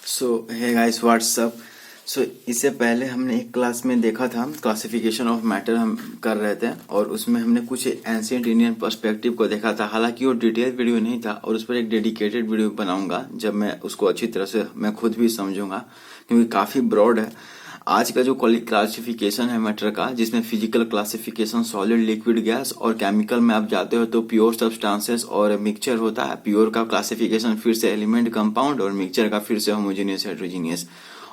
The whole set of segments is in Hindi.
सो हे गाइस व्हाट्सअप। इससे पहले हमने एक क्लास में देखा था, क्लासिफिकेशन ऑफ मैटर हम कर रहे थे और उसमें हमने कुछ एंशिएंट इंडियन पर्सपेक्टिव को देखा था। हालांकि वो डिटेल वीडियो नहीं था और उस पर एक डेडिकेटेड वीडियो बनाऊंगा जब मैं उसको अच्छी तरह से मैं खुद भी समझूंगा, क्योंकि काफ़ी ब्रॉड है। आज का जो क्लासिफिकेशन है मैटर का, जिसमें physical classification solid, liquid, gas और केमिकल में आप जाते हो तो प्योर सब्सटेंसेस और मिक्सचर होता है। प्योर का क्लासिफिकेशन फिर से एलिमेंट, कंपाउंड, और मिक्सचर का फिर से होमोजेनियस, हेटेरोजीनियस,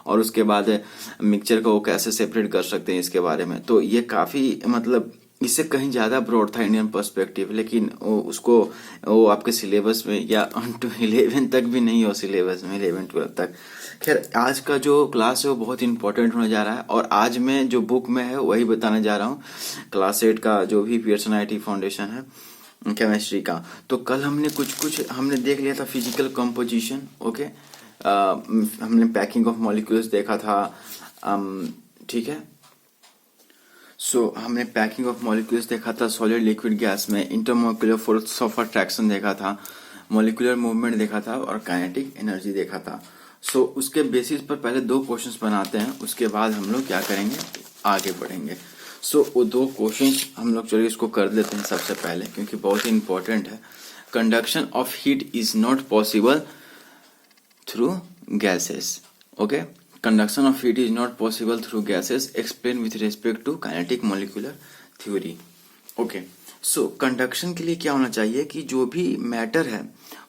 और उसके बाद मिक्सचर को वो कैसे सेपरेट कर सकते हैं इसके बारे में। तो ये काफ़ी मतलब इससे कहीं ज़्यादा ब्रॉड था इंडियन पर्सपेक्टिव, लेकिन वो आपके सिलेबस में या 11 तक भी नहीं हो, सिलेबस में 11-12 तक। खैर, आज का जो क्लास है वो बहुत इंपॉर्टेंट होने जा रहा है और आज मैं जो बुक में है वही बताने जा रहा हूँ। क्लास 8 का जो भी पियर्सन आईटी फाउंडेशन है केमिस्ट्री का। तो कल हमने कुछ हमने देख लिया था, फिजिकल कंपोजिशन, ओके। हमने पैकिंग ऑफ मॉलिक्यूल्स देखा था, ठीक है। हमने पैकिंग ऑफ मॉलिक्यूल्स देखा था सॉलिड, लिक्विड, गैस में। इंटरमॉलिक्यूलर फोर्स ऑफ अट्रैक्शन देखा था, मॉलिक्यूलर मूवमेंट देखा था और काइनेटिक एनर्जी देखा था। उसके बेसिस पर पहले 2 क्वेश्चंस बनाते हैं, उसके बाद हम लोग क्या करेंगे, आगे बढ़ेंगे। वो 2 क्वेश्चंस हम लोग चलिए इसको कर लेते हैं सबसे पहले, क्योंकि बहुत ही इंपॉर्टेंट है। Conduction of heat is not possible through gases. Okay, conduction of heat is not possible through gases. Explain with respect to kinetic molecular theory. Okay, conduction के लिए क्या होना चाहिए कि जो भी मैटर है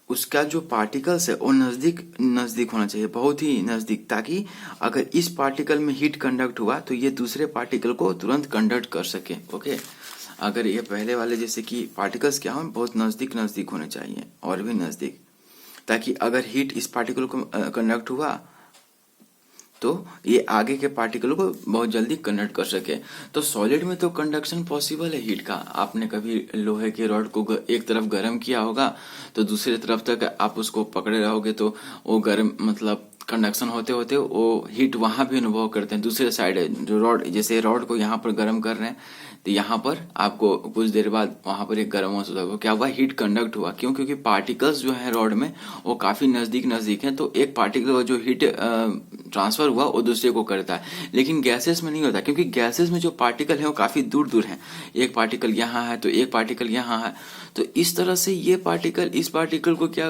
उसका जो पार्टिकल्स है वो नजदीक होना चाहिए, बहुत ही नजदीक, ताकि अगर इस पार्टिकल में हीट कंडक्ट हुआ तो ये दूसरे पार्टिकल को तुरंत कंडक्ट कर सके। ओके, अगर ये पहले वाले जैसे कि पार्टिकल्स क्या हो, बहुत नजदीक होने चाहिए और भी नजदीक, ताकि अगर हीट इस पार्टिकल को कंडक्ट हुआ तो ये आगे के पार्टिकल को बहुत जल्दी कंडक्ट कर सके। तो सॉलिड में तो कंडक्शन पॉसिबल है हीट का। आपने कभी लोहे के रॉड को एक तरफ गर्म किया होगा तो दूसरी तरफ तक आप उसको पकड़े रहोगे तो वो गर्म मतलब कंडक्शन होते होते वो हीट वहां भी अनुभव करते हैं। दूसरे साइड जो रॉड, जैसे रॉड को यहाँ पर गर्म कर रहे हैं तो यहाँ पर आपको कुछ देर बाद वहां पर एक गर्म महसूस होगा। क्या हुआ, हीट कंडक्ट हुआ। क्यों? क्योंकि पार्टिकल्स जो है रॉड में वो काफी नजदीक है, तो एक पार्टिकल जो हीट ट्रांसफर हुआ वो दूसरे को करता है। लेकिन गैसेस में नहीं होता, क्योंकि गैसेस में जो पार्टिकल है वो काफी दूर है। एक पार्टिकल यहाँ है तो एक पार्टिकल यहाँ है, तो इस तरह से ये पार्टिकल इस पार्टिकल को क्या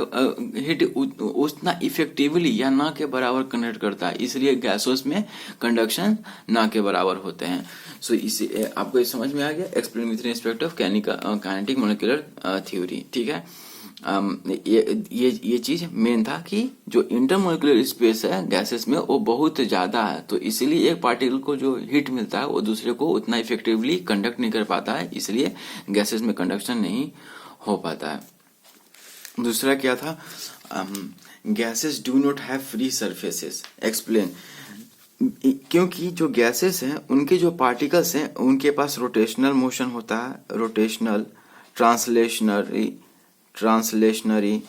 हीट उतना इफेक्टिवली या ना के बराबर कंडक्ट करता है, इसलिए गैसों में कंडक्शन ना के बराबर होते हैं। इसे आपको ये समझ में आ गया, explain with respect of kinetic molecular theory, ठीक है। ये चीज मेन था कि जो इंटरमॉलिक्यूलर स्पेस है गैसेस में वो बहुत ज्यादा है, तो इसलिए एक पार्टिकल को जो हीट मिलता है वो दूसरे को उतना इफेक्टिवली कंडक्ट नहीं कर पाता है, इसलिए गैसेस में कंडक्शन नहीं हो पाता है। दूसरा क्या था, gases do not have free surfaces. Explain. क्योंकि जो गैसेस हैं उनके जो पार्टिकल्स हैं उनके पास रोटेशनल मोशन होता है, रोटेशनल, ट्रांसलेशनरी,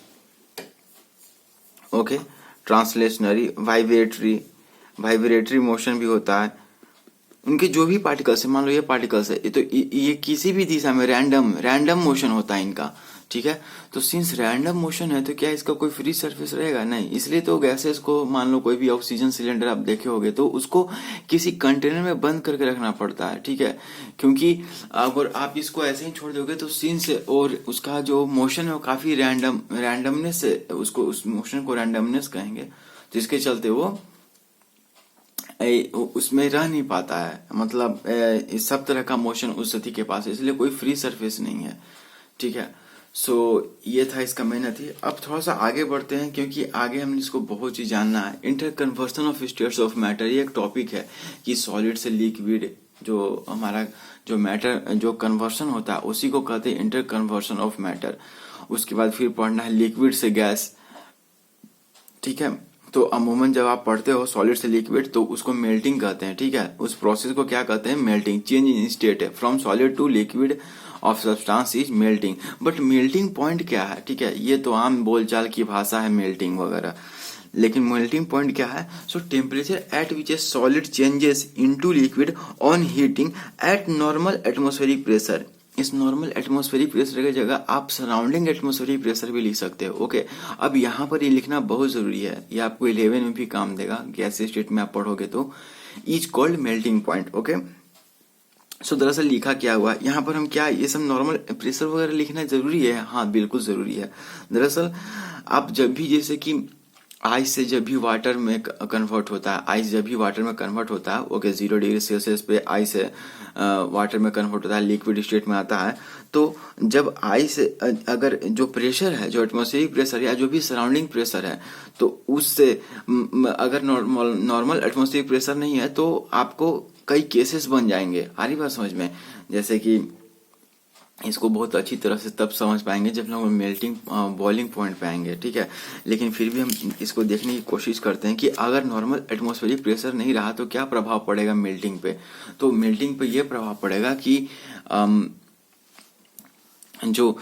ओके, ट्रांसलेशनरी, वाइब्रेटरी मोशन भी होता है। उनके जो भी पार्टिकल्स है, मान लो ये पार्टिकल्स है तो ये किसी भी दिशा में रैंडम मोशन होता है इनका, ठीक है। तो सिंस रैंडम मोशन है तो क्या इसका कोई फ्री सरफेस रहेगा? नहीं। इसलिए तो गैसेस को, मान लो कोई भी ऑक्सीजन सिलेंडर आप देखे होंगे तो उसको किसी कंटेनर में बंद करके रखना पड़ता है, ठीक है, क्योंकि अगर आप इसको ऐसे ही छोड़ दोगे तो सिंस और उसका जो मोशन है वो काफी रैंडमनेस है, उसको उस मोशन को रैंडमनेस कहेंगे, जिसके चलते वो उसमें रह नहीं पाता है, मतलब सब तरह का मोशन उस स्थिति के पास है, इसलिए कोई फ्री सरफेस नहीं है, ठीक है। ये था इसका मेहनत ही। अब थोड़ा सा आगे बढ़ते हैं, क्योंकि आगे हमने इसको बहुत चीज जानना है। Inter conversion of states of matter, ये एक टॉपिक है कि सॉलिड से लिक्विड जो हमारा जो मैटर जो कन्वर्सन होता है उसी को कहते हैं इंटर कन्वर्सन ऑफ मैटर। उसके बाद फिर पढ़ना है लिक्विड से गैस, ठीक है। तो अमूमन जब आप पढ़ते हो सॉलिड से लिक्विड तो उसको मेल्टिंग कहते हैं, ठीक है। उस प्रोसेस को क्या कहते हैं? मेल्टिंग। चेंज इन स्टेट है, from solid to liquid of substance is melting. But melting point क्या है, ठीक है, ये तो आम बोलचाल की भाषा है मेल्टिंग वगैरह, लेकिन मेल्टिंग पॉइंट क्या है? Temperature at which A solid changes into liquid on heating at normal atmospheric pressure इस नॉर्मल एटमॉस्फेरिक प्रेशर की जगह आप सराउंडिंग एटमॉस्फेरिक प्रेशर भी लिख सकते हो। ओके, अब यहाँ पर ये लिखना बहुत जरूरी है, ये आपको 11 में भी काम देगा, गैसीय स्टेट में आप पढ़ोगे तो। Is called melting point. Okay, so दरअसल लिखा क्या हुआ यहाँ पर, हम क्या ये सब नॉर्मल प्रेशर वगैरह लिखना जरूरी है? हाँ बिल्कुल जरूरी है। दरअसल आप जब भी, जैसे कि आइस से जब भी वाटर में कन्वर्ट होता है, आइस जब भी वाटर में कन्वर्ट होता है, ओके, 0 डिग्री सेल्सियस पे आइस वाटर में कन्वर्ट होता है, लिक्विड स्टेट में आता है। तो जब आइस अगर जो प्रेशर है, जो एटमॉस्फेरिक प्रेशर या जो भी सराउंडिंग प्रेशर है, तो उससे अगर नॉर्मल एटमॉस्फेरिक प्रेशर नहीं है तो आपको कई केसेस बन जाएंगे। आ रही बात समझ में? जैसे कि इसको बहुत अच्छी तरह से तब समझ पाएंगे जब लोग मेल्टिंग बॉइलिंग पॉइंट पे आएंगे, ठीक है। लेकिन फिर भी हम इसको देखने की कोशिश करते हैं कि अगर नॉर्मल एटमॉस्फेरिक प्रेशर नहीं रहा तो क्या प्रभाव पड़ेगा मेल्टिंग पे। तो मेल्टिंग पे ये प्रभाव पड़ेगा कि जो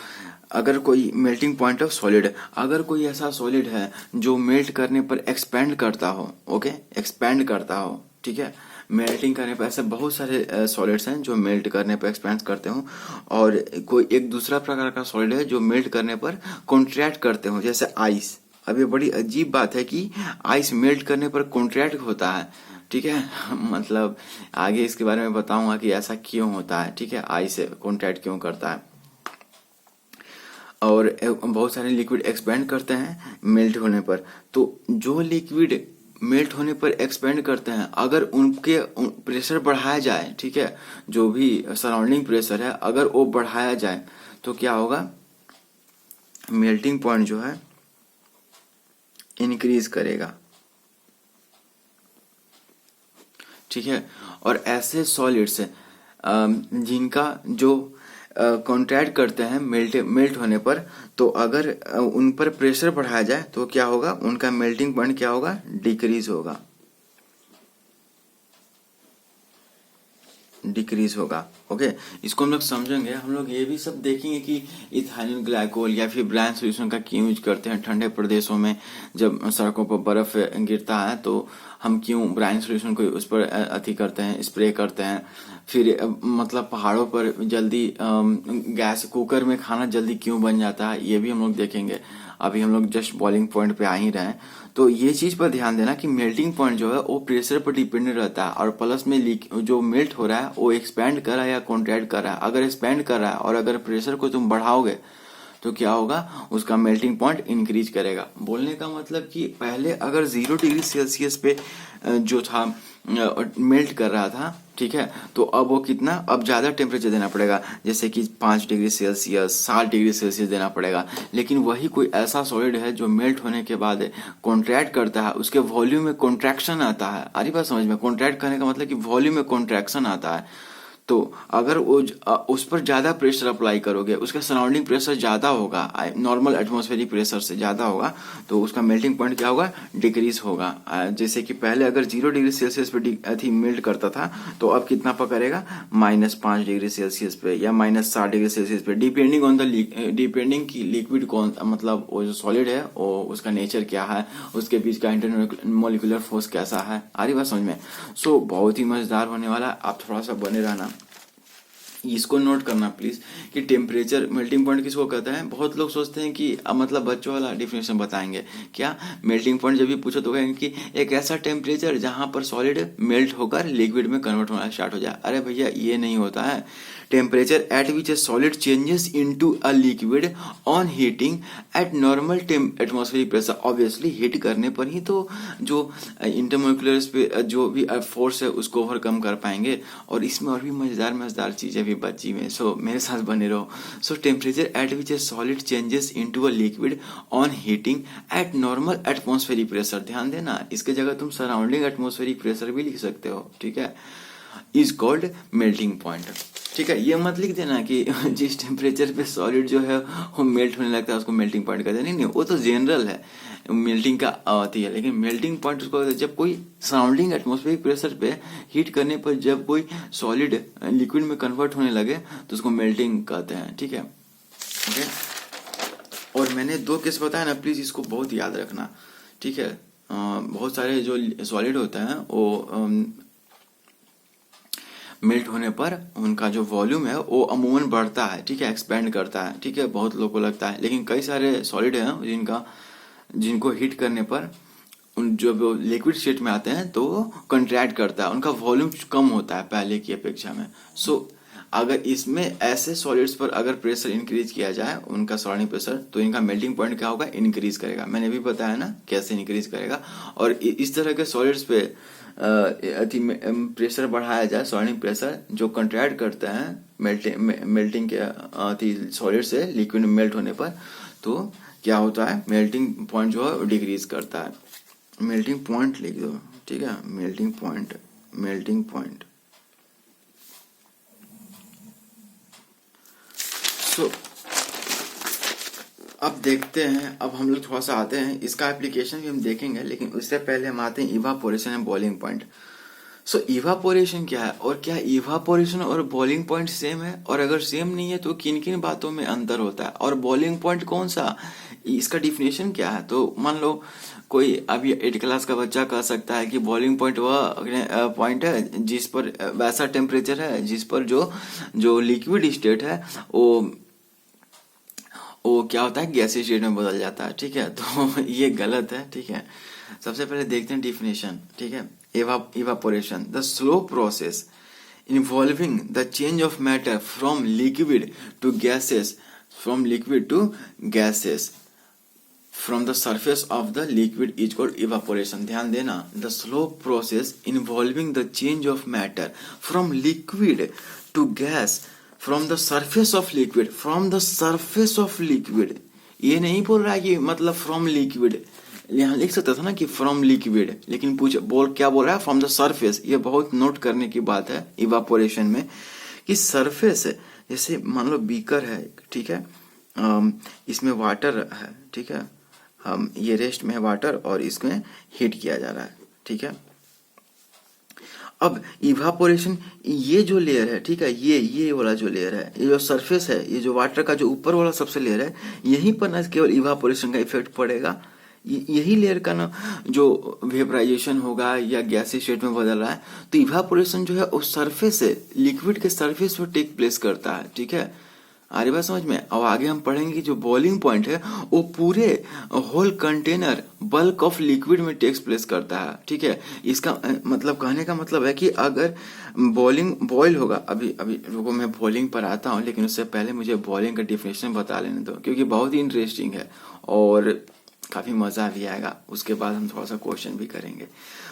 अगर कोई मेल्टिंग पॉइंट ऑफ सॉलिड, अगर कोई ऐसा सॉलिड है जो मेल्ट करने पर एक्सपेंड करता हो, ओके, एक्सपेंड करता हो, ठीक है, मेल्टिंग करने पर ऐसे बहुत सारे सॉलिड्स हैं जो मेल्ट करने पर एक्सपेंड करते हो, और कोई एक दूसरा प्रकार का सॉलिड है जो मेल्ट करने पर कॉन्ट्रैक्ट करते हो, जैसे आइस। अब ये बड़ी अजीब बात है कि आइस मेल्ट करने पर कॉन्ट्रैक्ट होता है, ठीक है। मतलब आगे इसके बारे में बताऊंगा कि ऐसा क्यों होता है, ठीक है, आइस कॉन्ट्रैक्ट क्यों करता है। और बहुत सारे लिक्विड एक्सपेंड करते हैं मेल्ट होने पर। तो जो लिक्विड मेल्ट होने पर एक्सपेंड करते हैं, अगर उनके प्रेशर बढ़ाया जाए, ठीक है, जो भी सराउंडिंग प्रेशर है अगर वो बढ़ाया जाए तो क्या होगा, मेल्टिंग पॉइंट जो है इंक्रीज करेगा, ठीक है। और ऐसे सॉलिड्स जिनका जो कॉन्ट्रैक्ट करते हैं मेल्ट होने पर, तो अगर उन पर प्रेशर बढ़ाया जाए तो क्या होगा, उनका मेल्टिंग पॉइंट क्या होगा, डिक्रीज होगा, डिक्रीज होगा। ओके, इसको हम लोग समझेंगे, हम लोग ये भी सब देखेंगे कि इथाइल ग्लाइकोल या फिर ब्रांड सोल्यूशन का क्यों यूज करते हैं ठंडे प्रदेशों में, जब सड़कों पर बर्फ गिरता है तो हम क्यों ब्रांड सोल्यूशन को उस पर अति करते हैं, स्प्रे करते हैं। फिर मतलब पहाड़ों पर जल्दी गैस कुकर में खाना जल्दी क्यों बन जाता है, ये भी हम लोग देखेंगे। अभी हम लोग जस्ट बॉइलिंग पॉइंट पे आ ही रहे हैं, तो ये चीज पर ध्यान देना कि मेल्टिंग पॉइंट जो है वो प्रेशर पर डिपेंडेंट रहता है, और प्लस में जो मेल्ट हो रहा है वो एक्सपैंड कर रहा है या कॉन्ट्रैक्ट कर रहा है। अगर एक्सपैंड कर रहा है और अगर प्रेशर को तुम बढ़ाओगे तो क्या होगा, उसका मेल्टिंग पॉइंट इंक्रीज करेगा। बोलने का मतलब कि पहले अगर 0 डिग्री सेल्सियस पे जो था मेल्ट कर रहा था, ठीक है, तो अब वो कितना, अब ज्यादा टेम्परेचर देना पड़ेगा, जैसे कि 5 डिग्री सेल्सियस 7 डिग्री सेल्सियस देना पड़ेगा। लेकिन वही कोई ऐसा सॉलिड है जो मेल्ट होने के बाद कॉन्ट्रैक्ट करता है, उसके वॉल्यूम में कॉन्ट्रैक्शन आता है। अरे बात समझ में, कॉन्ट्रैक्ट करने का मतलब कि वॉल्यूम में कॉन्ट्रैक्शन आता है। तो अगर वो उस पर ज्यादा प्रेशर अप्लाई करोगे, उसका सराउंडिंग प्रेशर ज्यादा होगा, नॉर्मल एटमॉस्फेरिक प्रेशर से ज्यादा होगा, तो उसका मेल्टिंग पॉइंट क्या होगा, डिक्रीज होगा। जैसे कि पहले अगर 0 डिग्री सेल्सियस पे मेल्ट करता था तो अब कितना पर करेगा, -5 डिग्री सेल्सियस पे या -7 डिग्री सेल्सियस पे, डिपेंडिंग ऑन द डिपेंडिंग की लिक्विड कौन, मतलब वो जो सॉलिड है वो उसका नेचर क्या है, उसके बीच का इंटरमोलिकुलर फोर्स कैसा है। आ रही बात समझ में? सो बहुत ही मजेदार होने वाला, आप थोड़ा सा बने रहना। इसको नोट करना प्लीज कि टेम्परेचर मेल्टिंग पॉइंट किसको कहते हैं। बहुत लोग सोचते हैं कि मतलब बच्चों वाला डिफिनेशन बताएंगे क्या, मेल्टिंग पॉइंट जब भी पूछो तो कहेंगे कि एक ऐसा टेम्परेचर जहां पर सॉलिड मेल्ट होकर लिक्विड में कन्वर्ट होना स्टार्ट हो जाए। अरे भैया ये नहीं होता है। Temperature at which A solid changes into a liquid on heating at normal atmospheric pressure. Obviously heat करने पर ही तो जो इंटरमोलिकुलर जो भी फोर्स है उसको ओवरकम कर पाएंगे। और इसमें और भी मजेदार मजेदार चीजें भी बची में, सो मेरे साथ बने रहो। सो temperature at which A solid changes into a liquid on heating at normal atmospheric pressure. ध्यान देना, इसके जगह तुम सराउंडिंग एटमॉस्फेरिक प्रेशर भी लिख सकते हो, ठीक है, इज कॉल्ड मेल्टिंग पॉइंट। ठीक है, ये मत लिख देना कि जिस टेम्परेचर पे सॉलिड जो है वो मेल्ट होने लगता है उसको मेल्टिंग पॉइंट कहते हैं। नहीं, वो तो जनरल है, मेल्टिंग का आती है। लेकिन मेल्टिंग पॉइंट उसको जब कोई सराउंडिंग एटमॉस्फेरिक प्रेशर पे हीट करने पर जब कोई सॉलिड लिक्विड में कन्वर्ट होने लगे तो उसको मेल्टिंग कहते हैं, ठीक है। ओके, और मैंने 2 केस बताया ना, प्लीज इसको बहुत याद रखना, ठीक है। बहुत सारे जो सॉलिड होते हैं वो मेल्ट होने पर उनका जो वॉल्यूम है वो अमूमन बढ़ता है, ठीक है, एक्सपेंड करता है, ठीक है, बहुत लोगों को लगता है। लेकिन कई सारे सॉलिड हैं जिनको हीट करने पर उन जब लिक्विड स्टेट में आते हैं तो वो कंट्रैक्ट करता है, उनका वॉल्यूम कम होता है पहले की अपेक्षा में। सो अगर इसमें ऐसे सॉलिड्स पर अगर प्रेशर इंक्रीज किया जाए, उनका सराउंडिंग प्रेशर, तो इनका मेल्टिंग पॉइंट क्या होगा, इंक्रीज करेगा। मैंने भी बताया ना कैसे इंक्रीज करेगा। और इस तरह के सॉलिड्स पे प्रेशर बढ़ाया जाए, सराउंडिंग प्रेशर जो कंट्रैक्ट करते हैं मेल्टिंग के सॉलिड से लिक्विड में मेल्ट होने पर, तो क्या होता है, मेल्टिंग पॉइंट जो है डिक्रीज करता है। मेल्टिंग पॉइंट लिख दो, ठीक है, मेल्टिंग पॉइंट। सो अब देखते हैं, अब हम लोग थोड़ा सा आते हैं, इसका एप्लीकेशन भी हम देखेंगे, लेकिन उससे पहले हम आते हैं evaporation and boiling point. So evaporation क्या है, और क्या इवापोरेशन और बॉइलिंग पॉइंट सेम है, और अगर सेम नहीं है तो किन किन बातों में अंतर होता है, और बॉइलिंग पॉइंट कौन सा, इसका डिफिनेशन क्या है। तो मान लो कोई अभी 8 क्लास का बच्चा कह सकता है कि बॉइलिंग पॉइंट वह पॉइंट है जिस पर वैसा टेम्परेचर है जिस पर जो लिक्विड स्टेट है वो क्या होता है, गैसीय स्टेट में बदल जाता है, ठीक है। तो ये गलत है, ठीक है। सबसे पहले देखते हैं डिफिनेशन, ठीक है। Evaporation, the slow process involving the change of matter from liquid to gases, from the surface of the liquid is called evaporation। ध्यान देना, the slow process involving the change of matter from liquid to gas from the surface of liquid, ये नहीं बोल रहा है कि मतलब from liquid, यहाँ लिख सकता था ना कि from liquid, लेकिन क्या बोल रहा है, from the surface। ये बहुत नोट करने की बात है इवापोरेशन में कि सरफेस है, जैसे मान लो बीकर है, ठीक है, इसमें वाटर है, ठीक है, ये रेस्ट में है वाटर और इसमें हीट किया जा रहा है, ठीक है। अब इवापोरेशन, ये जो लेयर है, ठीक है, ये वाला जो लेयर है, ये जो सरफेस है, ये जो वाटर का जो ऊपर वाला सबसे लेयर है, यहीं पर ना केवल इवापोरेशन का इफेक्ट पड़ेगा, यही लेयर का ना जो वेपराइजेशन होगा या गैसीय स्टेट में बदल रहा है, तो इवापोरेशन जो है उस सरफेस से, लिक्विड के सरफेस पर टेक प्लेस करता है, ठीक है। आ रही बात समझ में। अब आगे हम पढ़ेंगे कि जो बॉइलिंग पॉइंट है वो पूरे whole container bulk of liquid में टेक्स प्लेस करता है, ठीक है। इसका मतलब, कहने का मतलब है कि अगर बॉइल होगा, अभी रुको मैं बॉइलिंग पर आता हूँ, लेकिन उससे पहले मुझे बॉइलिंग का डिफिनेशन बता लेने दो, क्योंकि बहुत ही इंटरेस्टिंग है और काफी मजा भी आएगा। उसके बाद हम थोड़ा सा क्वेश्चन भी करेंगे।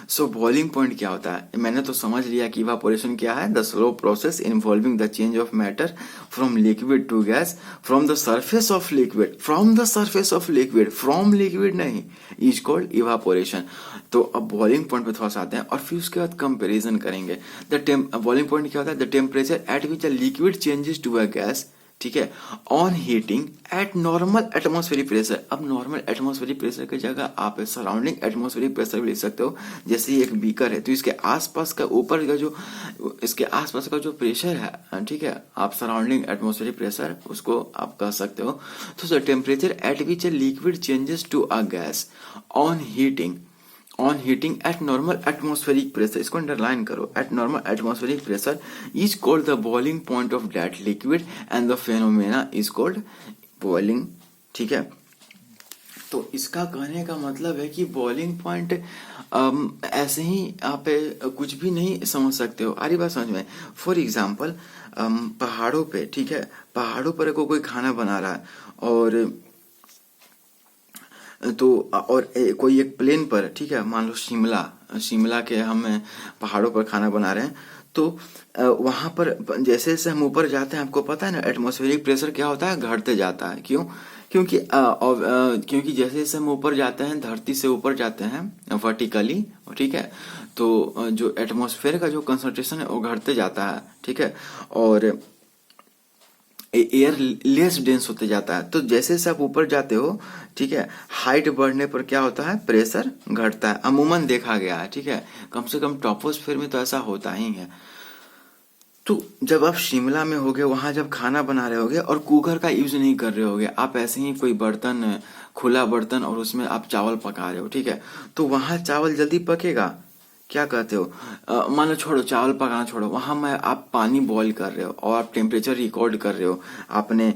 सो बॉइलिंग पॉइंट क्या होता है, मैंने तो समझ लिया कि इवापोरेशन क्या है, the slow process involving the change of matter from liquid to gas from the surface of liquid, from liquid नहीं, इज कॉल्ड इवापोरेशन। तो अब बॉइलिंग पॉइंट पे थोड़ा सा आते हैं और फिर उसके बाद कंपेरिजन करेंगे। बॉइलिंग पॉइंट क्या होता है, the temperature at which a liquid changes to a gas, ठीक है, on heating at normal atmospheric pressure. अब नॉर्मल एटमॉस्फेरिक प्रेशर की जगह आप सराउंडिंग एटमॉस्फेरिक प्रेशर भी लिख सकते हो। जैसे एक बीकर है तो इसके आसपास का ऊपर का इसके आसपास का जो प्रेशर है, ठीक है, आप सराउंडिंग एटमॉस्फेरिक प्रेशर उसको आप कह सकते हो। तो temperature at which a liquid changes to a gas on heating at normal atmospheric pressure, इसको अंडरलाइन करो, at normal atmospheric pressure is called the boiling point of that liquid and the phenomena is called boiling, ठीक है। तो इसका कहने का मतलब है कि बॉइलिंग पॉइंट ऐसे ही आप कुछ भी नहीं समझ सकते हो। आ रही बात समझ में। फॉर एग्जाम्पल पहाड़ों पे, ठीक है, पहाड़ों पर कोई खाना बना रहा है और कोई एक प्लेन पर, ठीक है, मान लो शिमला के हम पहाड़ों पर खाना बना रहे हैं, तो वहां पर जैसे जैसे हम ऊपर जाते हैं, आपको पता है ना एटमॉस्फेरिक प्रेशर क्या होता है, घटते जाता है। क्यों? क्योंकि जैसे जैसे हम ऊपर जाते हैं, धरती से ऊपर जाते हैं वर्टिकली, ठीक है, तो जो एटमॉस्फेयर का जो कंसंट्रेशन है वो घटते जाता है, ठीक है, और एयर लेस डेंस होते जाता है। तो जैसे जैसे आप ऊपर जाते हो, ठीक है, हाइट बढ़ने पर क्या होता है, प्रेशर घटता है, अमूमन देखा गया है, ठीक है, कम से कम ट्रोपोस्फीयर में तो ऐसा होता ही है। तो जब आप शिमला में होगे, वहां जब खाना बना रहे होगे और कुकर का यूज नहीं कर रहे होगे, आप ऐसे ही कोई बर्तन, खुला बर्तन, और उसमें आप चावल पका रहे हो, ठीक है, तो वहां चावल जल्दी पकेगा? क्या कहते हो, मान लो छोड़ो चावल पकाना छोड़ो, वहां में आप पानी बॉईल कर रहे हो और आप टेम्परेचर रिकॉर्ड कर रहे हो, आपने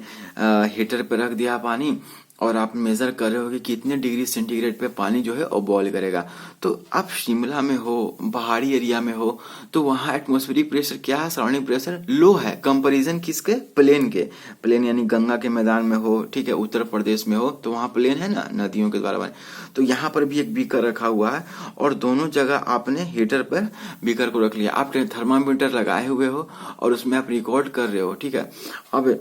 हीटर पे रख दिया पानी और आप मेजर कर रहे हो कि कितने डिग्री सेंटीग्रेड पे पानी जो है वो बॉईल करेगा। तो आप शिमला में हो, पहाड़ी एरिया में हो, तो वहाँ एटमॉस्फेरिक प्रेशर क्या है, सराउंडिंग प्रेशर लो है कंपैरिजन किसके, प्लेन के। प्लेन यानी गंगा के मैदान में हो, ठीक है, उत्तर प्रदेश में हो तो वहाँ प्लेन है ना, नदियों के द्वारा बने। तो यहाँ पर भी एक बीकर रखा हुआ है और दोनों जगह आपने हीटर पर बीकर को रख लिया, आप थर्मामीटर लगाए हुए हो और उसमें आप रिकॉर्ड कर रहे हो, ठीक है। अब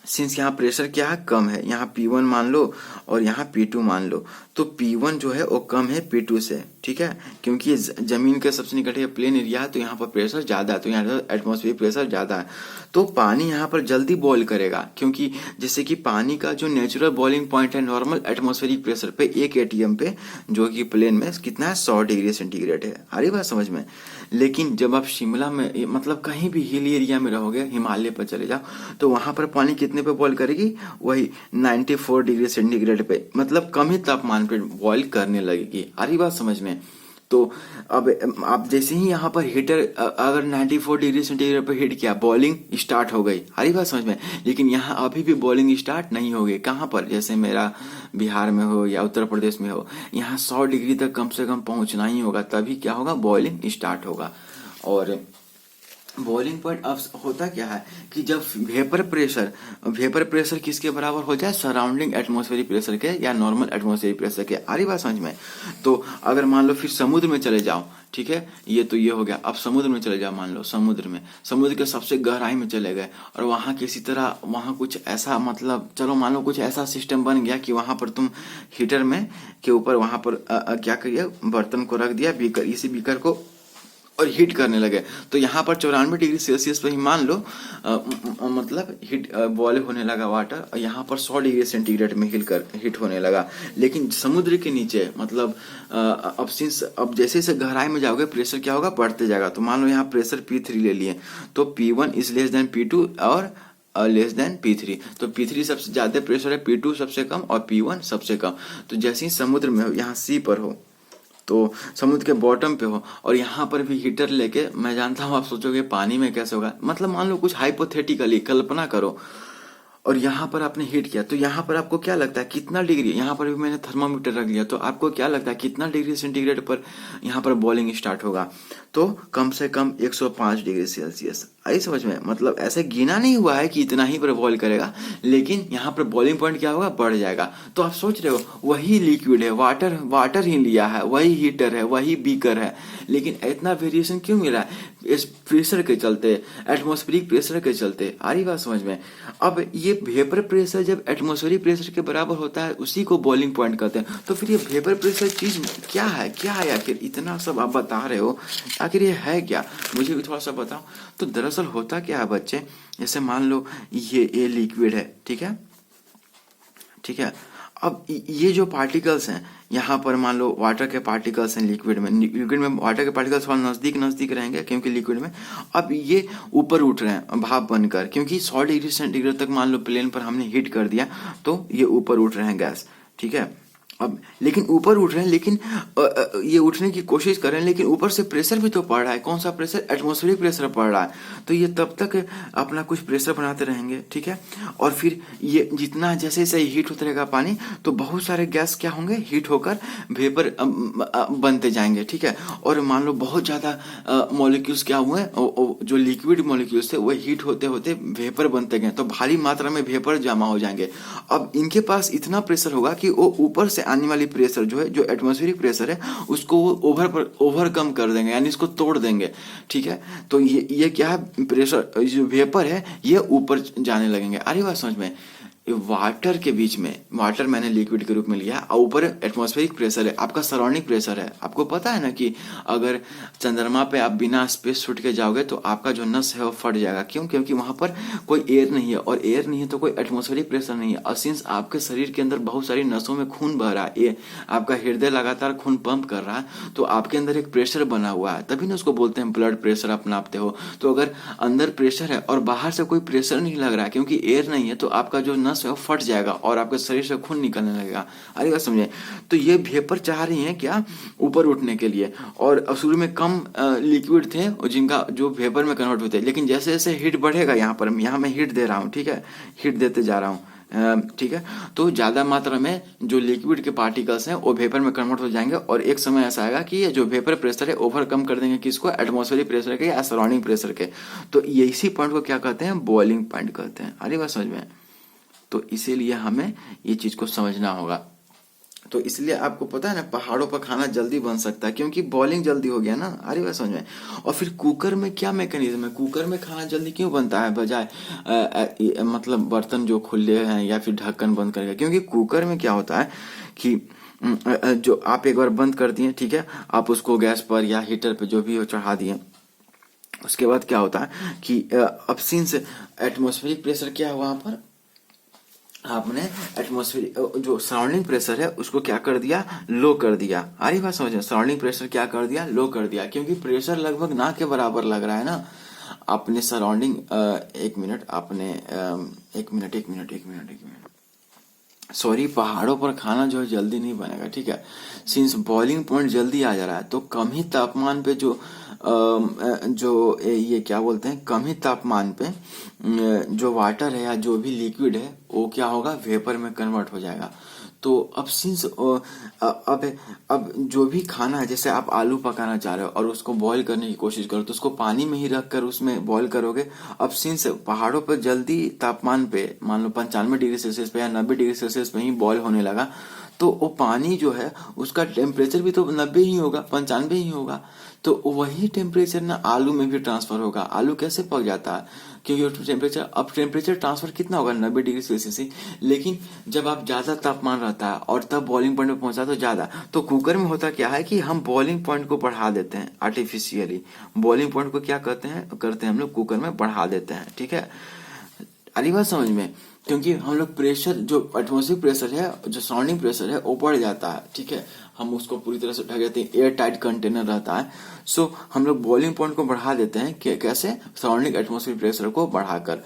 सिंस यहाँ प्रेशर क्या है, कम है, यहाँ P1 मान लो और यहाँ P2 मान लो, तो P1 जो है वो कम है P2 से, ठीक है, क्योंकि ये जमीन के सबसे निकट है, प्लेन एरिया है, तो यहाँ पर प्रेशर ज्यादा है, तो यहाँ एटमॉस्फेरिक प्रेशर ज्यादा है, तो पानी यहाँ पर जल्दी बॉईल करेगा, क्योंकि जैसे कि पानी का जो नेचुरल बॉइलिंग पॉइंट है नॉर्मल एटमॉस्फेरिक प्रेशर पे 1 ATM पे, जो कि प्लेन में कितना है 100 डिग्री सेंटीग्रेड है। आ रही बात समझ में। लेकिन जब आप शिमला में मतलब कहीं भी हिल एरिया में रहोगे, हिमालय पर चले जाओ, तो वहां पर पानी कितने पे बॉईल करेगी, वही 94 डिग्री सेंटीग्रेड पे, मतलब कम ही तापमान पे बॉईल करने लगेगी। आ रही बात समझ में। तो अब आप जैसे ही यहाँ पर हीटर अगर 94 डिग्री सेंटीग्रेड पर हीट किया, बॉइलिंग स्टार्ट हो गई। आ रही बात समझ में। लेकिन यहाँ अभी भी बॉइलिंग स्टार्ट नहीं होगी। कहाँ पर, जैसे मेरा बिहार में हो या उत्तर प्रदेश में हो, यहाँ 100 डिग्री तक कम से कम पहुंचना ही होगा, तभी क्या होगा, बॉइलिंग स्टार्ट होगा। और बॉइलिंग पॉइंट अब होता क्या है कि जब वेपर प्रेशर किसके बराबर हो जाए, सराउंडिंग एटमॉस्फेरिक प्रेशर के या नॉर्मल एटमॉस्फेरिक प्रेशर के। आ रही बात समझ में। तो अगर मान लो फिर समुद्र में चले जाओ, ठीक है, ये तो ये हो गया। अब समुद्र में चले जाओ, मान लो समुद्र के सबसे गहराई में चले गए और वहां किसी तरह वहां कुछ ऐसा, मतलब चलो मान लो कुछ ऐसा सिस्टम बन गया कि वहां पर तुम हीटर में के ऊपर वहां पर क्या करिए, बर्तन को रख दिया, बीकर, इसी बीकर को, और हीट करने लगे। तो यहाँ पर 94 डिग्री सेल्सियस पे ही मान लो मतलब हीट बॉयल होने लगा वाटर, और यहाँ पर 100 डिग्री सेंटीग्रेड में हीट होने लगा। लेकिन समुद्र के नीचे मतलब अब जैसे जैसे गहराई में जाओगे प्रेशर क्या होगा, बढ़ते जाएगा। तो मान लो यहाँ प्रेशर P3 ले लिए, तो P1 is less than P2 और लेस देन P3। तो P3 सबसे ज्यादा प्रेशर है, P2 सबसे कम और P1 सबसे कम। तो जैसे ही समुद्र में हो, यहाँ सी पर हो, तो समुद्र के बॉटम पे हो और यहाँ पर भी हीटर लेके, मैं जानता हूँ आप सोचोगे पानी में कैसे होगा, मतलब मान लो कुछ हाइपोथेटिकली कल्पना करो, और यहाँ पर आपने हीट किया, तो यहाँ पर आपको क्या लगता है कितना डिग्री, यहाँ पर भी मैंने थर्मामीटर रख लिया, तो आपको क्या लगता है कितना डिग्री सेंटीग्रेड पर यहाँ पर बॉइलिंग स्टार्ट होगा, तो कम से कम 105 डिग्री सेल्सियस। आई समझ में। मतलब ऐसे गिना नहीं हुआ है कि इतना ही पर बॉईल करेगा, लेकिन यहाँ पर बॉइलिंग पॉइंट क्या होगा, बढ़ जाएगा। तो आप सोच रहे हो वही लिक्विड है, वाटर ही लिया है, वही हीटर है, वही बीकर है, लेकिन इतना वेरिएशन क्यों मिला है, इस प्रेशर के चलते, एटमॉस्फेरिक प्रेशर के चलते। आ रही बात समझ में। अब ये वेपर प्रेशर जब एटमॉस्फेरिक प्रेशर के बराबर होता है, उसी को बॉइलिंग पॉइंट कहते हैं। तो फिर ये वेपर प्रेशर चीज क्या है, आखिर इतना सब आप बता रहे हो, आखिर ये है क्या, मुझे भी थोड़ा सा बताओ। तो दरअसल होता क्या है बच्चे, जैसे मान लो ये लिक्विड है, ठीक है। अब ये जो पार्टिकल्स हैं, यहाँ पर मान लो वाटर के पार्टिकल्स हैं लिक्विड में वाटर के पार्टिकल्स थोड़ा नजदीक रहेंगे, क्योंकि लिक्विड में अब ये ऊपर उठ रहे हैं भाप बनकर, क्योंकि 100 डिग्री सेंटीग्रेड तक मान लो प्लेन पर हमने हीट कर दिया, तो ये ऊपर उठ रहे हैं गैस, ठीक है। अब लेकिन ऊपर उठ रहे हैं, लेकिन ये उठने की कोशिश कर रहे हैं, लेकिन ऊपर से प्रेशर भी तो पड़ रहा है। कौन सा प्रेशर, एटमॉस्फेरिक प्रेशर पड़ रहा है। तो ये तब तक अपना कुछ प्रेशर बनाते रहेंगे, ठीक है। और फिर ये जितना जैसे जैसे हीट होता रहेगा पानी, तो बहुत सारे गैस क्या होंगे, हीट होकर वेपर बनते जाएंगे, ठीक है। और मान लो बहुत ज्यादा मॉलिक्यूल्स क्या हुए, जो लिक्विड मॉलिक्यूल्स थे वो हीट होते होते वेपर बनते गए, तो भारी मात्रा में वेपर जमा हो जाएंगे। अब इनके पास इतना प्रेशर होगा कि वो ऊपर से आने वाली प्रेशर जो है, जो एटमॉस्फेरिक प्रेशर है, उसको ओवरकम कर देंगे, यानी इसको तोड़ देंगे, ठीक है। तो ये क्या है, प्रेशर जो वेपर है ये ऊपर जाने लगेंगे। अरे बात समझ में। वाटर के बीच में, वाटर मैंने लिक्विड के रूप में लिया, और ऊपर एटमॉस्फेरिक प्रेशर है, आपका सराउंडिंग प्रेशर है। आपको पता है ना कि अगर चंद्रमा पे आप बिना स्पेस सूट के जाओगे तो आपका जो नस है वो फट जाएगा। क्यों? क्योंकि वहां पर कोई एयर नहीं है, और एयर नहीं है तो कोई एटमॉस्फेरिक प्रेशर नहीं है। और सिंस आपके शरीर के अंदर बहुत सारी नसों में खून बह रहा है, आपका हृदय लगातार खून पंप कर रहा है, तो आपके अंदर एक प्रेशर बना हुआ है, तभी ना उसको बोलते हैं ब्लड प्रेशर आप नापते हो। तो अगर अंदर प्रेशर है और बाहर से कोई प्रेशर नहीं लग रहा है, क्योंकि एयर नहीं है, तो आपका जो नस है वो फट जाएगा और आपके शरीर से खून निकलने लगेगा। अरे बात समझे? तो ये वेपर चाह रही हैं क्या, ऊपर उठने के लिए। और शुरू में कम लिक्विड थे जिनका जो वेपर में कन्वर्ट होते हैं, लेकिन जैसे जैसे हीट बढ़ेगा, यहाँ मैं हीट दे रहा हूँ, ठीक है, हीट देते जा रहा हूँ, ठीक है, तो ज्यादा मात्रा में जो लिक्विड के पार्टिकल्स हैं वो वेपर में कन्वर्ट हो जाएंगे और एक समय ऐसा आएगा कि ये जो वेपर प्रेशर है ओवरकम कर देंगे किसको, एटमॉस्फेरिक प्रेशर के या सराउंडिंग प्रेशर के। तो ये इसी पॉइंट को क्या कहते हैं, बॉइलिंग पॉइंट कहते हैं। अरे बात समझ में? तो इसीलिए हमें ये चीज को समझना होगा। तो इसलिए आपको पता है ना, पहाड़ों पर खाना जल्दी बन सकता है क्योंकि बॉइलिंग जल्दी हो गया ना। अरे बात समझ में? और फिर कुकर में क्या मैकेनिज्म है, कुकर में खाना जल्दी क्यों बनता है बजाय मतलब बर्तन जो खुले हैं या फिर ढक्कन बंद करके? क्योंकि कुकर में क्या होता है कि जो आप एक बार बंद कर दिए, ठीक है, आप उसको गैस पर या हीटर पे जो भी हो चढ़ा दिए, उसके बाद क्या होता है कि अब सिंस एटमॉस्फेरिक प्रेशर क्या है वहां पर, आपने एटमॉस्फेरिक जो सराउंडिंग प्रेशर है उसको क्या कर दिया, लो कर दिया। आ रही बात समझ में? सराउंडिंग प्रेशर क्या कर दिया, लो कर दिया, क्योंकि प्रेशर लगभग ना के बराबर लग रहा है ना। आपने सराउंडिंग एक मिनट, आपने एक मिनट सॉरी, पहाड़ों पर खाना जो है जल्दी नहीं बनेगा, ठीक है। सिंस बॉइलिंग पॉइंट जल्दी आ जा रहा है तो कम ही तापमान पे जो ये क्या बोलते हैं, कम ही तापमान पे जो वाटर है या जो भी लिक्विड है वो क्या होगा, वेपर में कन्वर्ट हो जाएगा। तो अब सिंस अब जो भी खाना है, जैसे आप आलू पकाना चाह रहे हो और उसको बॉईल करने की कोशिश करो तो उसको पानी में ही रख कर उसमें बॉईल करोगे। अब सिंस पहाड़ों पर जल्दी तापमान पे, मान लो 95 डिग्री सेल्सियस पे या 90 डिग्री सेल्सियस पे ही बॉईल होने लगा, तो वो पानी जो है उसका टेम्परेचर भी तो 90 ही होगा, 95 ही होगा। तो वही टेम्परेचर ना आलू में भी ट्रांसफर होगा। आलू कैसे पक जाता है, क्योंकि टेम्परेचर ट्रांसफर कितना होगा, 90 डिग्री सेल्सियस ही। लेकिन जब आप ज्यादा तापमान रहता है और तब बॉइलिंग पॉइंट पे पहुंचा तो ज्यादा, तो कुकर में होता क्या है कि हम बॉइलिंग पॉइंट को बढ़ा देते हैं आर्टिफिशियली। बॉइलिंग पॉइंट को क्या करते हैं हम लोग कुकर में बढ़ा देते हैं, ठीक है। अरे बात समझ में? क्योंकि हम लोग प्रेशर, जो एटमॉस्फेरिक प्रेशर है, जो सराउंडिंग प्रेशर है वो बढ़ जाता है, ठीक है, हम उसको पूरी तरह से ढक देते हैं, एयर टाइट कंटेनर रहता है। सो हम लोग बॉइलिंग पॉइंट को बढ़ा देते हैं कैसे, सराउंडिंग एटमॉस्फेरिक प्रेशर को बढ़ाकर।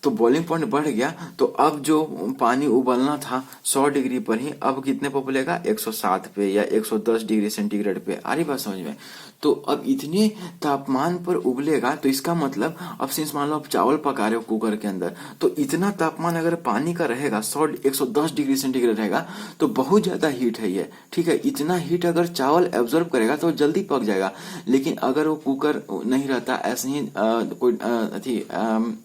तो बॉइलिंग पॉइंट बढ़ गया तो अब जो पानी उबलना था 100 डिग्री पर ही, अब कितने पर उबलेगा, 107 पे या 110 डिग्री सेंटीग्रेड पे। आ रही बात समझ में? तो अब इतने तापमान पर उबलेगा, तो इसका मतलब अब सिंस मान लो आप चावल पका रहे हो कुकर के अंदर, तो इतना तापमान अगर पानी का रहेगा 110 डिग्री सेंटीग्रेड रहेगा तो बहुत ज्यादा हीट है ये, ठीक है। इतना हीट अगर चावल एब्जॉर्ब करेगा तो जल्दी पक जाएगा। लेकिन अगर वो कुकर नहीं रहता, ऐसे ही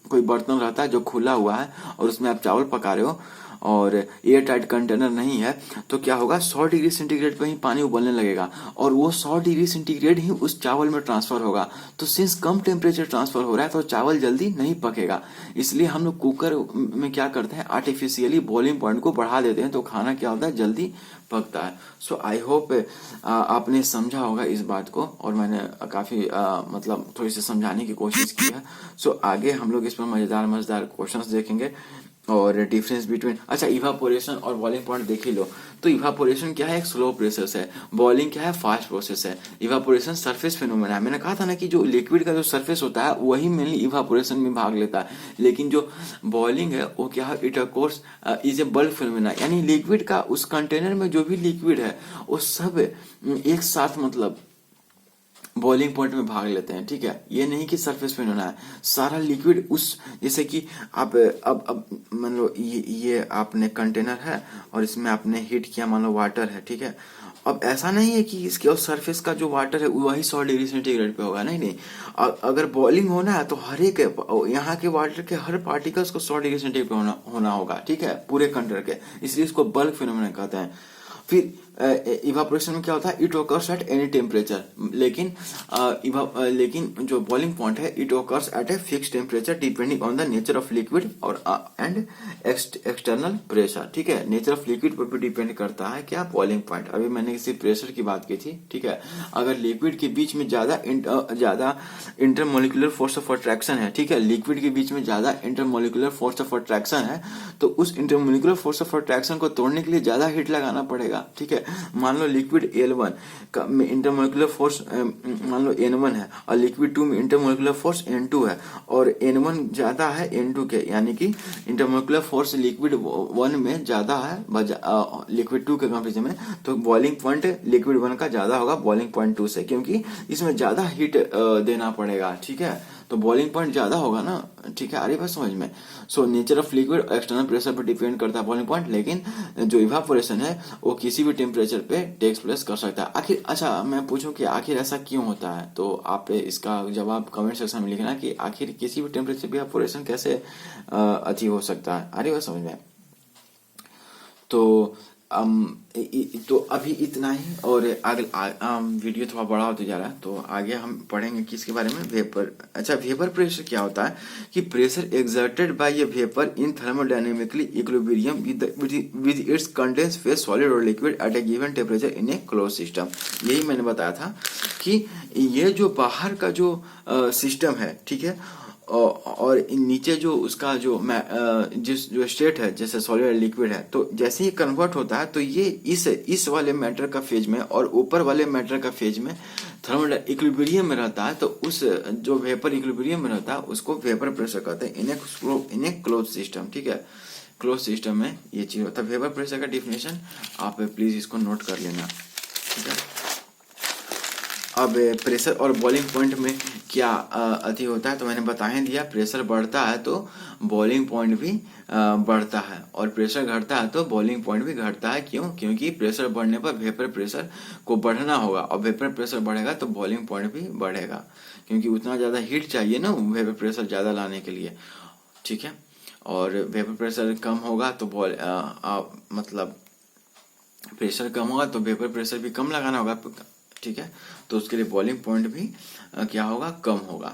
कोई बर्तन रहता है जो खुला हुआ है और उसमें आप चावल पका रहे हो और एयर टाइट कंटेनर नहीं है, तो क्या होगा, 100 डिग्री सेंटीग्रेड पे ही पानी उबलने लगेगा और वो 100 डिग्री सेंटीग्रेड ही उस चावल में ट्रांसफर होगा। तो सिंस कम टेम्परेचर ट्रांसफर हो रहा है तो चावल जल्दी नहीं पकेगा। इसलिए हम लोग कुकर में क्या करते हैं, आर्टिफिशियली बॉइलिंग पॉइंट को बढ़ा देते हैं तो खाना क्या होता है, जल्दी पकता है। सो आई होप आपने समझा होगा इस बात को, और मैंने काफी मतलब थोड़ी सी समझाने की कोशिश की है। सो आगे हम लोग इस पर मजेदार क्वेश्चंस देखेंगे और डिफरेंस बिटवीन, अच्छा, इवापोरेशन और बॉइलिंग पॉइंट देख ही लो। तो इवापोरेशन क्या है, एक स्लो प्रोसेस है, बॉइलिंग क्या है, फास्ट प्रोसेस है। इवापोरेशन सरफेस फिनोमेना है। मैंने कहा था ना कि जो लिक्विड का जो सरफेस होता है वही मेनली इवापोरेशन में भाग लेता है, लेकिन जो बॉइलिंग है वो क्या है, it occurs is a bulk phenomena, यानी लिक्विड का उस कंटेनर में जो भी लिक्विड है वो सब एक साथ मतलब बॉइलिंग पॉइंट में भाग लेते हैं, ठीक है। ये नहीं कि सरफेस पे होना है सारा लिक्विड उस, जैसे कि आप अब मान लो ये आपने कंटेनर है और इसमें आपने हीट किया, मान लो वाटर है, ठीक है। अब ऐसा नहीं है कि इसके और सरफेस का जो वाटर है वही 100 डिग्री सेंटीग्रेड पे होगा, नहीं। अगर बॉइलिंग होना है तो हर एक यहाँ के वाटर के हर पार्टिकल्स को 100 डिग्री सेंटीग्रेड पे होना होगा, ठीक है, पूरे कंटेनर के। इसलिए इसको बल्क फिनोमेना कहते हैं। फिर इवापोरेशन में क्या होता है, it occurs at any temperature, लेकिन जो बॉइलिंग पॉइंट है it occurs eight a fix temperature depending on the nature of liquid और एंड एक्सटर्नल प्रेशर, ठीक है। नेचर ऑफ लिक्विड पर भी डिपेंड करता है क्या, बॉइलिंग पॉइंट। अभी मैंने किसी प्रेशर की बात की थी, ठीक है। अगर लिक्विड के बीच में ज्यादा इंटरमोलिकुलर फोर्स ऑफ अट्रैक्शन है, ठीक है, लिक्विड के बीच में ज्यादा इंटरमोलिकुलर फोर्स ऑफ अट्रैक्शन है, तो उस इंटरमोलिकुलर फोर्स ऑफ अट्रैक्शन को तोड़ने के लिए ज्यादा हीट लगाना पड़ेगा, ठीक है। मान लो लिक्विड L1 में इंटरमोलिकुलर फोर्स मान लो N1 है और लिक्विड 2 में इंटरमोलिकुलर फोर्स N2 है और N1 ज्यादा है N2 के, यानी कि इंटरमोलिकुलर फोर्स लिक्विड 1 में ज्यादा है लिक्विड 2 के कंपेरिजन में, तो बॉइलिंग पॉइंट लिक्विड 1 का ज्यादा होगा बॉइलिंग पॉइंट 2 से, क्योंकि इसमें ज्यादा हीट देना पड़ेगा। ठीक है, तो बॉइलिंग पॉइंट ज्यादा होगा ना। ठीक है, आ रही बात समझ में। So nature of liquid external pressure पर डिपेंड करता है बॉइलिंग पॉइंट, लेकिन जो इवापोरेशन है वो किसी भी टेम्परेचर पे टेक्स प्लेस कर सकता है। आखिर अच्छा मैं पूछूं कि आखिर ऐसा क्यों होता है, तो आप इसका जवाब कमेंट सेक्शन में लिखना कि आखिर किसी भी टेम्परेचर पे इवापोरेशन कैसे अचीव हो सकता है। आ रही बात समझ में। तो तो अभी इतना ही, और वीडियो थोड़ा बड़ा होते जा रहा है, तो आगे हम पढ़ेंगे किसके बारे में, वेपर। अच्छा, वेपर प्रेशर क्या होता है कि pressure exerted by a vapour in thermodynamically equilibrium with its contents phase solid और liquid at a given temperature in a close system. यही मैंने बताया था कि ये जो बाहर का जो सिस्टम है, ठीक है, और नीचे जो उसका जो जिस जो स्टेट है, जैसे सॉलिड लिक्विड है, तो जैसे ही कन्वर्ट होता है तो ये इस वाले मैटर का फेज में और ऊपर वाले मैटर का फेज में थर्मल इक्विलिब्रियम में रहता है, तो उस जो वेपर इक्विलिब्रियम में रहता है उसको वेपर प्रेशर कहते हैं इन ए क्लोज सिस्टम। ठीक है, क्लोज सिस्टम में ये चीज होता है। वेपर प्रेशर का डिफिनेशन आप प्लीज इसको नोट कर लेना। ठीक है, अब प्रेशर और बॉइलिंग पॉइंट में क्या अति होता है, तो मैंने बता ही दिया। प्रेशर बढ़ता है तो बॉइलिंग पॉइंट भी बढ़ता है, और प्रेशर घटता है तो बॉइलिंग पॉइंट भी घटता है। क्यों? क्योंकि प्रेशर बढ़ने पर वेपर प्रेशर को बढ़ना होगा, और वेपर प्रेशर बढ़ेगा तो बॉइलिंग पॉइंट भी बढ़ेगा, क्योंकि उतना ज्यादा हीट चाहिए ना वेपर प्रेशर ज्यादा लाने के लिए। ठीक है, और वेपर प्रेशर कम होगा तो मतलब प्रेशर कम होगा तो वेपर प्रेशर भी कम लगाना होगा। ठीक है, तो उसके लिए बॉइलिंग पॉइंट भी क्या होगा, कम होगा।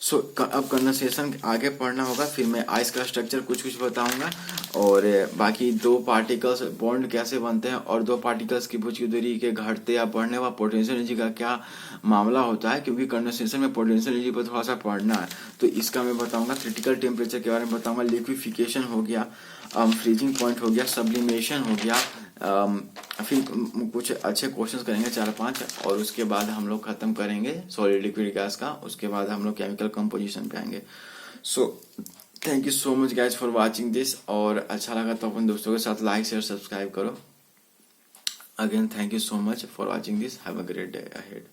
सो अब कंडेंसेशन आगे पढ़ना होगा, फिर मैं आइस का स्ट्रक्चर कुछ बताऊंगा, और बाकी दो पार्टिकल्स बॉन्ड कैसे बनते हैं, और दो पार्टिकल्स की भुज की दूरी के घटते या बढ़ने व पोटेंशियल एनर्जी का क्या मामला होता है, क्योंकि कंडेंसेशन में पोटेंशियल एनर्जी पर थोड़ा सा पढ़ना है, तो इसका मैं बताऊंगा। क्रिटिकल टेम्परेचर के बारे में बताऊंगा, लिक्विफिकेशन हो गया, फ्रीजिंग पॉइंट हो गया, सब्लिमेशन हो गया, फिर कुछ अच्छे क्वेश्चंस करेंगे 4-5, और उसके बाद हम लोग खत्म करेंगे सॉलिड लिक्विड गैस का। उसके बाद हम लोग केमिकल कंपोजिशन पे आएंगे। So thank you so much guys for watching this, और अच्छा लगा तो अपन दोस्तों के साथ लाइक शेयर सब्सक्राइब करो। Again thank you so much for watching this, have a great day ahead.